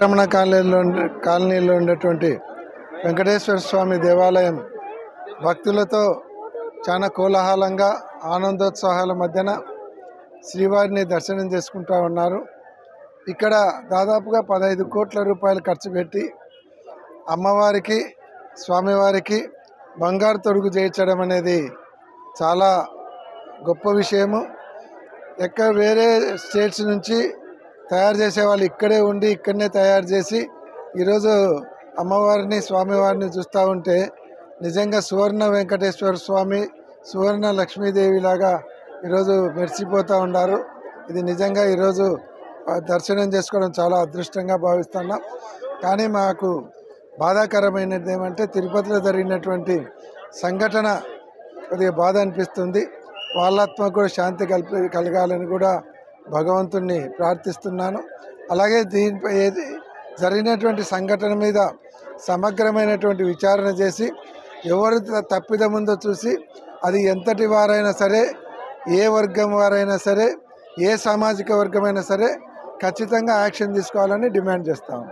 రమణ కాలనీలో ఉన్నటువంటి వెంకటేశ్వర స్వామి దేవాలయం భక్తులతో చాలా కోలాహలంగా ఆనందోత్సాహాల మధ్యన శ్రీవారిని దర్శనం చేసుకుంటూ ఉన్నారు. ఇక్కడ దాదాపుగా 15 కోట్ల రూపాయలు ఖర్చు పెట్టి అమ్మవారికి స్వామివారికి బంగారు తొడుగు చేయించడం అనేది చాలా గొప్ప విషయము. వేరే స్టేట్స్ నుంచి తయారు చేసే వాళ్ళు ఇక్కడే ఉండి ఇక్కడనే తయారు చేసి ఈరోజు అమ్మవారిని స్వామివారిని చూస్తూ ఉంటే నిజంగా సువర్ణ వెంకటేశ్వర స్వామి సువర్ణ లక్ష్మీదేవి లాగా ఈరోజు మెరిసిపోతూ ఉన్నారు. ఇది నిజంగా ఈరోజు దర్శనం చేసుకోవడం చాలా అదృష్టంగా భావిస్తున్నాం. కానీ మాకు బాధాకరమైనది ఏమంటే తిరుపతిలో జరిగినటువంటి సంఘటన కొద్దిగా బాధ అనిపిస్తుంది. వాళ్ళ ఆత్మకు కూడా శాంతి కలగాలని కూడా భగవంతుణ్ణి ప్రార్థిస్తున్నాను. అలాగే దీనిపై జరిగినటువంటి సంఘటన మీద సమగ్రమైనటువంటి విచారణ చేసి ఎవరు తప్పిదముందో చూసి అది ఎంతటి వారైనా సరే, ఏ వర్గం వారైనా సరే, ఏ సామాజిక వర్గమైనా సరే ఖచ్చితంగా యాక్షన్ తీసుకోవాలని డిమాండ్ చేస్తాము.